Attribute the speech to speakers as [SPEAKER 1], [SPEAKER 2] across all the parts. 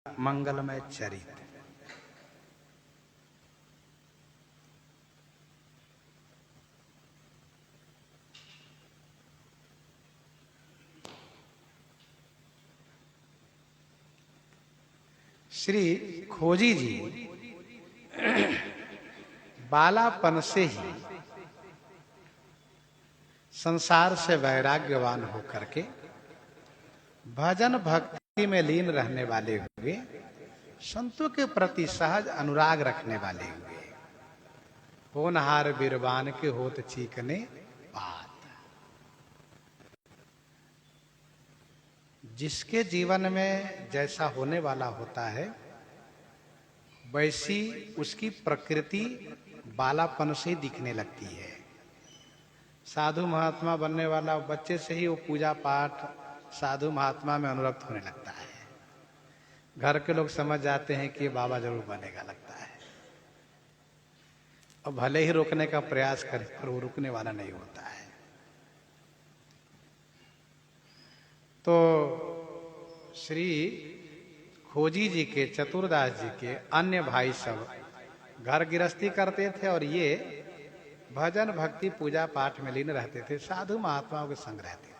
[SPEAKER 1] मंगलमय चरित्र। श्री खोजी जी बालापन से ही संसार से वैराग्यवान होकर के भजन भक्ति में लीन रहने वाले हुए, संतों के प्रति सहज अनुराग रखने वाले हुए, होनहार बिरबान के होत चीकने बात। जिसके जीवन में जैसा होने वाला होता है वैसी उसकी प्रकृति बालापन से दिखने लगती है। साधु महात्मा बनने वाला बच्चे से ही वो पूजा पाठ साधु महात्मा में अनुरक्त होने लगता है। घर के लोग समझ जाते हैं कि ये बाबा जरूर बनेगा लगता है, और भले ही रोकने का प्रयास करे पर वो रुकने वाला नहीं होता है। तो श्री खोजी जी के, चतुरदास जी के अन्य भाई सब घर गृहस्थी करते थे और ये भजन भक्ति पूजा पाठ में लीन रहते थे, साधु महात्माओं के संग रहते थे।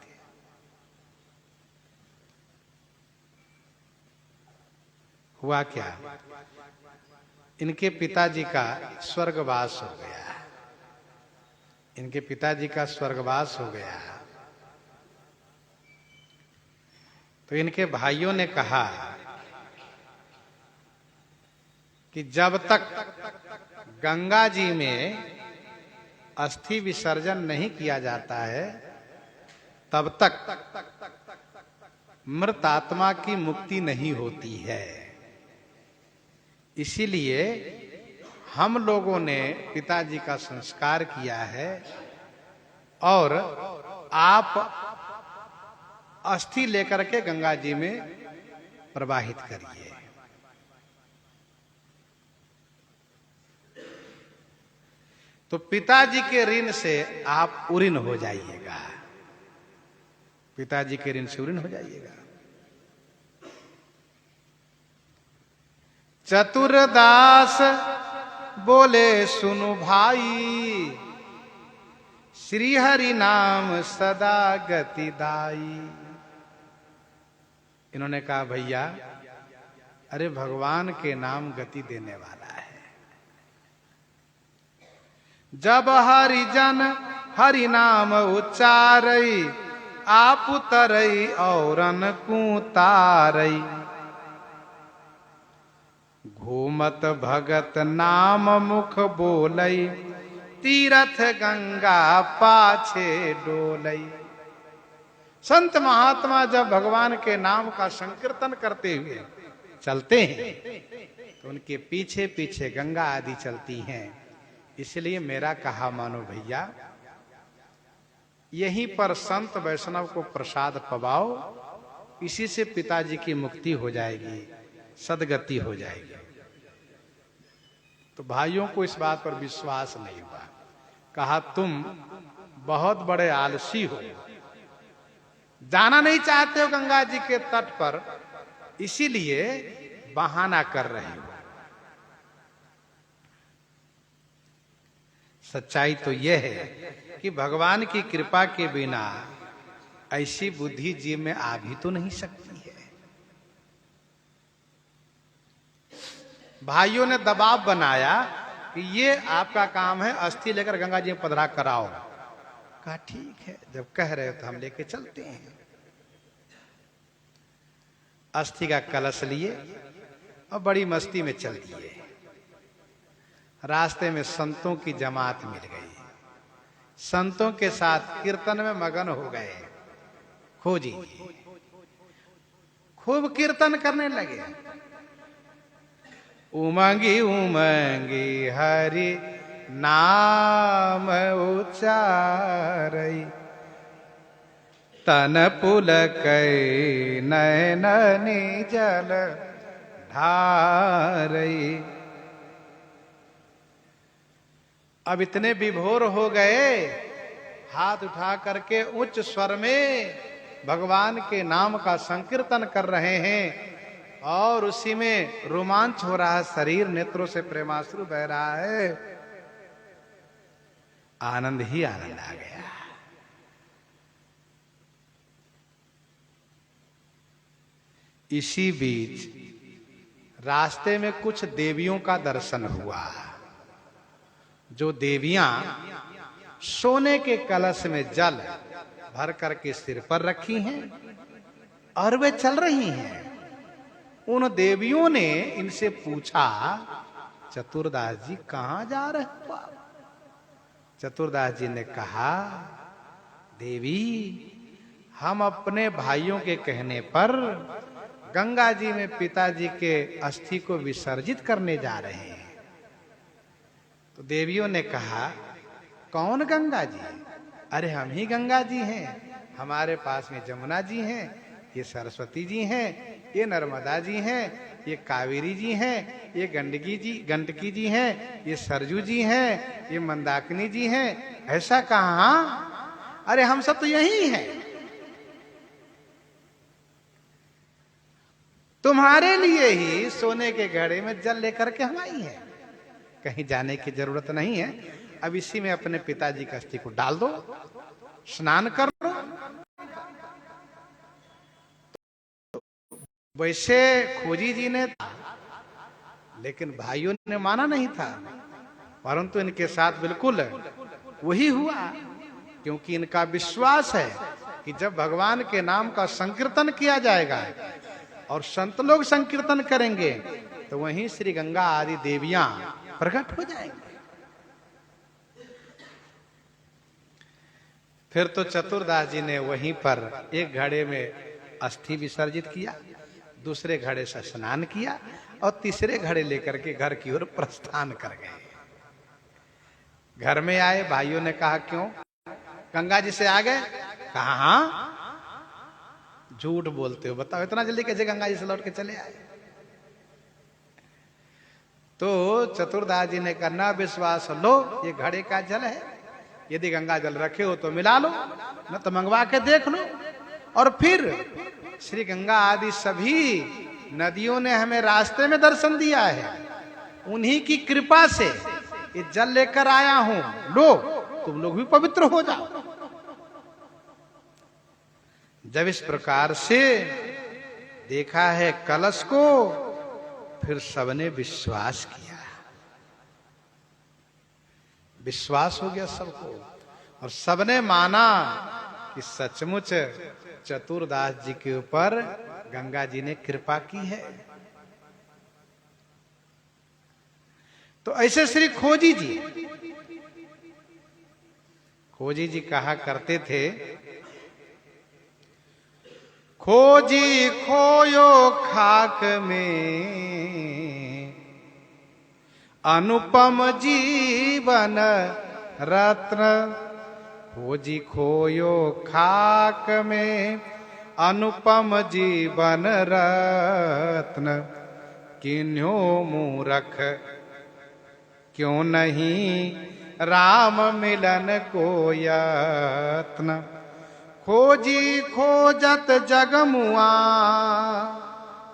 [SPEAKER 1] हुआ क्या, इनके पिताजी का स्वर्गवास हो गया। इनके पिताजी का स्वर्गवास हो गया तो इनके भाइयों ने कहा कि जब तक गंगा जी में अस्थि विसर्जन नहीं किया जाता है तब तक मृत आत्मा की मुक्ति नहीं होती है। इसीलिए हम लोगों ने पिताजी का संस्कार किया है और आप अस्थि लेकर के गंगा जी में प्रवाहित करिए। तो पिताजी के ऋण से आप उऋण हो जाइएगा, पिताजी के ऋण से उऋण हो जाइएगा। चतुरदास बोले सुनो भाई, श्री हरि नाम सदा गति दाई। इन्होंने कहा भैया, अरे भगवान के नाम गति देने वाला है। जब हरिजन हरि नाम उच्चारई, आप उतरई औरन को तारई। घूमत भगत नाम मुख बोलई, तीरथ गंगा पाछे डोलई। संत महात्मा जब भगवान के नाम का संकीर्तन करते हुए चलते हैं तो उनके पीछे पीछे गंगा आदि चलती हैं। इसलिए मेरा कहा मानो भैया, यहीं पर संत वैष्णव को प्रसाद पवाओ, इसी से पिताजी की मुक्ति हो जाएगी, सदगति हो जाएगी। तो भाइयों को इस बात पर विश्वास नहीं हुआ। कहा तुम बहुत बड़े आलसी हो, जाना नहीं चाहते हो गंगा जी के तट पर, इसीलिए बहाना कर रहे हो। सच्चाई तो यह है कि भगवान की कृपा के बिना ऐसी बुद्धि जीव में आ भी तो नहीं सकती है। भाइयों ने दबाव बनाया कि ये आपका काम है, अस्थि लेकर गंगा जी में पधरा कराओ। कहा ठीक है, जब कह रहे हो तो हम लेके चलते हैं। अस्थि का कलश लिए और बड़ी मस्ती में चल दिए। रास्ते में संतों की जमात मिल गई, संतों के साथ कीर्तन में मगन हो गए। खोजी खूब कीर्तन करने लगे। उमंगी उमंगी हरि नाम उच्चारई, तन पुलकै नयननि जल ढारई। अब इतने विभोर हो गए, हाथ उठा करके उच्च स्वर में भगवान के नाम का संकीर्तन कर रहे हैं और उसी में रोमांच हो रहा है, शरीर नेत्रों से प्रेमाश्रु बह रहा है, आनंद ही आनंद आ गया। इसी बीच रास्ते में कुछ देवियों का दर्शन हुआ। जो देवियां सोने के कलश में जल भर करके सिर पर रखी हैं और वे चल रही हैं। उन देवियों ने इनसे पूछा, चतुरदास जी कहां जा रहे हो? चतुरदास जी ने कहा, देवी हम अपने भाइयों के कहने पर गंगा जी में पिताजी के अस्थि को विसर्जित करने जा रहे हैं। तो देवियों ने कहा, कौन गंगा जी? अरे हम ही गंगा जी हैं, हमारे पास में जमुना जी हैं, ये सरस्वती जी हैं, ये नर्मदा जी हैं, ये कावेरी जी हैं, ये गंडकी जी हैं, ये सरजू जी हैं, ये मंदाकिनी जी हैं। ऐसा कहाँ? अरे हम सब तो यही हैं। तुम्हारे लिए ही सोने के घड़े में जल लेकर के हम आई हैं, कहीं जाने की जरूरत नहीं है। अब इसी में अपने पिताजी का अस्थि को डाल दो, स्नान कर लो। वैसे खोजी जी ने, लेकिन भाइयों ने माना नहीं था, परंतु इनके साथ बिल्कुल वही हुआ, क्योंकि इनका विश्वास है कि जब भगवान के नाम का संकीर्तन किया जाएगा और संत लोग संकीर्तन करेंगे तो वहीं श्री गंगा आदि देवियां प्रकट हो जाएंगे। फिर तो चतुरदास जी ने वहीं पर एक घड़े में अस्थि विसर्जित किया, दूसरे घड़े से स्नान किया और तीसरे घड़े लेकर के घर की ओर प्रस्थान कर गए। घर में आए, भाइयों ने कहा, क्यों गंगा जी से आ गए? कहा हाँ। झूठ बोलते हो, बताओ इतना जल्दी कैसे गंगा जी से लौट के चले आए? तो चतुरदास जी ने करना विश्वास, लो ये घड़े का जल है, यदि गंगा जल रखे हो तो मिला लो, न तो मंगवा के देख लो। और फिर श्री गंगा आदि सभी नदियों ने हमें रास्ते में दर्शन दिया है, उन्हीं की कृपा से ये जल लेकर आया हूं, लो तुम लोग भी पवित्र हो जाओ। जब इस प्रकार से देखा है कलश को, फिर सबने विश्वास किया, विश्वास हो गया सबको, और सबने माना कि सचमुच चतुरदास जी के ऊपर गंगा जी ने कृपा की है। तो ऐसे श्री खोजी जी कहा करते थे, खोजी खोयो खाक में अनुपम जीवन रत्न। खोजी खोयो खाक में अनुपम जीवन रत्न। किन्हो मूरख क्यों नहीं राम मिलन को यत्न। खोजी खोजत जगमुआ,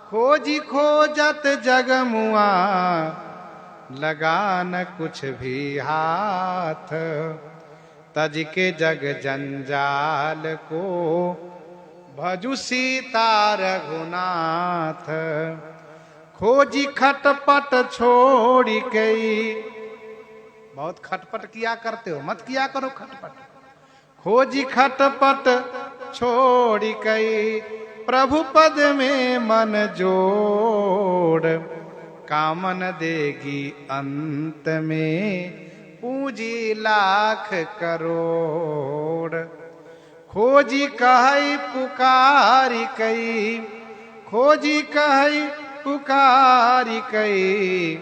[SPEAKER 1] खोजी खोजत जगमुआ, लगा न कुछ भी हाथ। तज के जग जंजाल को भजु सीता रघुनाथ। खोजी खटपट छोड़ी गई, बहुत खटपट किया करते हो, मत किया करो खटपट। खोजी खटपट छोड़ी गई, प्रभु पद में मन जोड़। कामन देगी अंत में पूंजी लाख करोड़। खोजी कहई पुकारी कई, खोजी कहई पुकारी कई,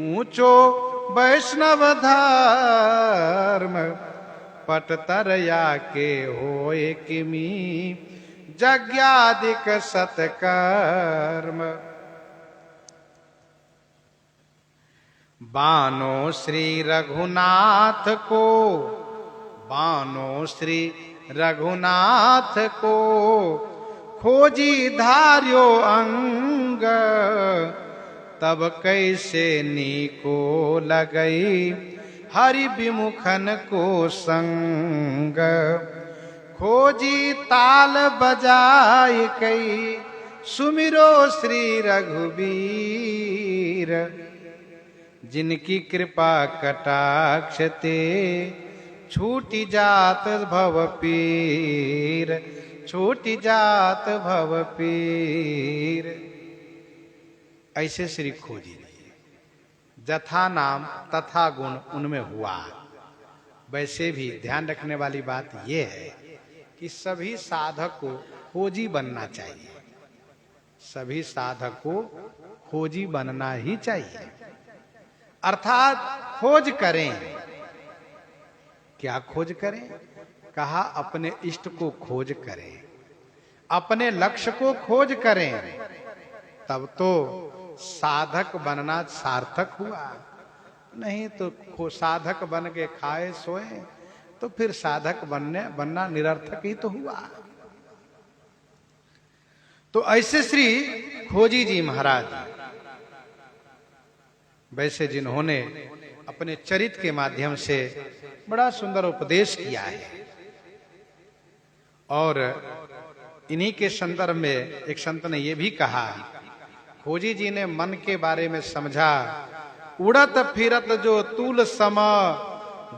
[SPEAKER 1] ऊंचो वैष्णव धर्म। पटतरया के होए किमी, यज्ञादिक सत्कर्म। बानो श्री रघुनाथ को, बानो श्री रघुनाथ को, खोजी धार्यो अंग, तब कैसे नीको लगई हरि विमुखन को संग। खोजी ताल बजाय कई सुमिरो श्री रघुबीर, जिनकी कृपा कटाक्ष ते छूटी जात भव पीर, छूटी जात भव पीर। ऐसे श्री खोजी जी जथा नाम तथा गुण उनमें हुआ। वैसे भी ध्यान रखने वाली बात यह है कि सभी साधक को खोजी बनना चाहिए, सभी साधक को खोजी बनना ही चाहिए। अर्थात खोज करें। क्या खोज करें? कहा अपने इष्ट को खोज करें, अपने लक्ष्य को खोज करें, तब तो साधक बनना सार्थक हुआ। नहीं तो साधक बन के खाए सोए तो फिर साधक बनना निरर्थक ही तो हुआ। तो ऐसे श्री खोजी जी महाराज, वैसे जिन्होंने अपने चरित्र के माध्यम से बड़ा सुंदर उपदेश किया है, और इन्हीं के संदर्भ में एक संत ने यह भी कहा, खोजी जी ने मन के बारे में समझा, उड़त फिरत जो तूल सम,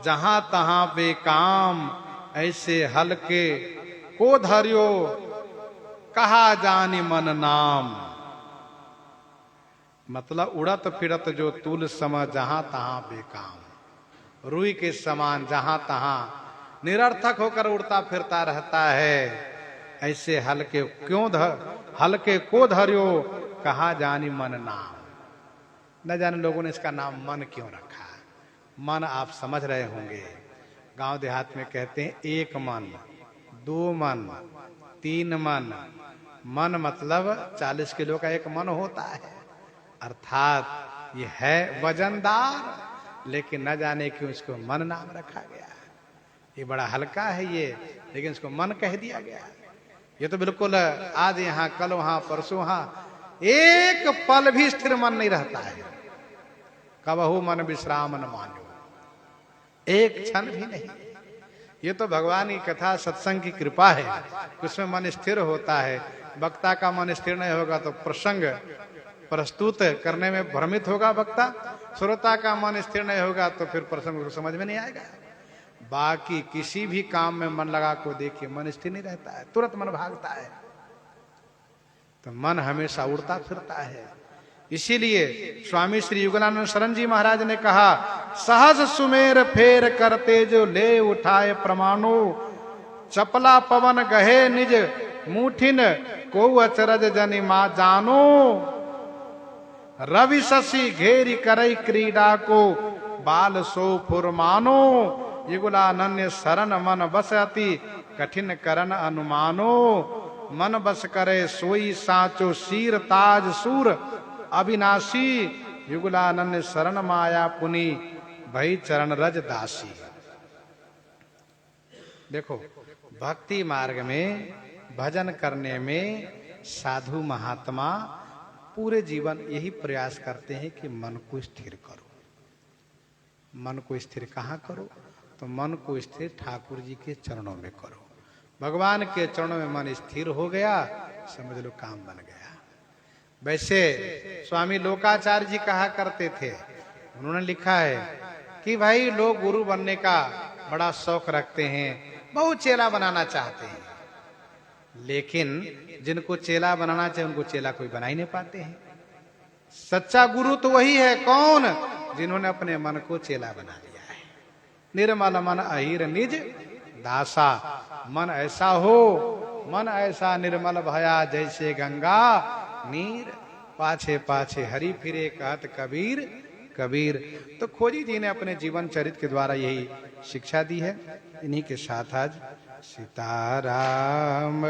[SPEAKER 1] जहां तहां बेकाम, ऐसे हल्के को धर्यो कहा जानी मन नाम। मतलब उड़त फिरत जो तूल सम, जहां तहां बेकाम, रुई के समान जहां तहां निरर्थक होकर उड़ता फिरता रहता है, ऐसे हल्के हल्के को धर्यो कहा जानी मन नाम। न जाने लोगों ने इसका नाम मन क्यों रखा। मन आप समझ रहे होंगे, गांव देहात में कहते हैं एक मन, दो मन, तीन मन। मन मतलब 40 किलो का एक मन होता है, अर्थात ये है वजनदार, लेकिन न जाने क्यों इसको मन नाम रखा गया। ये बड़ा हल्का है ये, लेकिन इसको मन कह दिया गया। ये तो बिल्कुल आज यहाँ कल वहां परसों वहां, एक पल भी स्थिर मन नहीं रहता है। कबहू मन विश्राम न मानो, एक क्षण भी नहीं। ये तो भगवान की कथा सत्संग की कृपा है, उसमें मन स्थिर होता है। वक्ता का मन स्थिर नहीं होगा तो प्रसंग प्रस्तुत करने में भ्रमित होगा वक्ता, श्रोता का मन स्थिर नहीं होगा तो फिर प्रसंग को समझ में नहीं आएगा। बाकी किसी भी काम में मन लगा को देखिए, मन स्थिर नहीं रहता है, तुरंत मन भागता है। तो मन हमेशा उड़ता फिरता है। इसीलिए स्वामी श्री युगलानंद शरण जी महाराज ने कहा, सहज सुमेर फेर करते जो ले उठाए प्रमाणो, चपला पवन गहे निज मुठिन को अचरज जनि मा जानो, रवि शशि घेरी करई क्रीडा को बाल सो फुरमानो, युगलानन्य शरण मन बस अति कठिन करन अनुमानो, मन बस करे सोई साचो शीर ताज सूर अविनाशी, युगलानन्य शरण माया पुनि भई चरण रज दासी। देखो भक्ति मार्ग में भजन करने में साधु महात्मा पूरे जीवन यही प्रयास करते हैं कि मन को स्थिर करो। मन को स्थिर कहाँ करो? तो मन को स्थिर ठाकुर जी के चरणों में करो। भगवान के चरणों में मन स्थिर हो गया, समझ लो काम बन गया। वैसे स्वामी लोकाचार्य जी कहा करते थे, उन्होंने लिखा है कि भाई लोग गुरु बनने का बड़ा शौक रखते हैं, बहुत चेला बनाना चाहते हैं, लेकिन जिनको चेला बनाना चाहिए उनको चेला कोई बना ही नहीं पाते हैं। सच्चा गुरु तो वही है, कौन? जिन्होंने अपने मन को चेला बना लिया है। निर्मल मन अहिर निज दासा, मन ऐसा हो, मन ऐसा निर्मल भया जैसे गंगा नीर, पाछे पाछे हरि फिरे कहत कबीर कबीर। तो खोजी जी ने अपने जीवन चरित्र के द्वारा यही शिक्षा दी है। इन्हीं के साथ आज सीताराम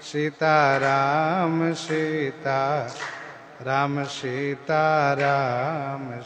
[SPEAKER 1] सीताराम सीताराम सीताराम।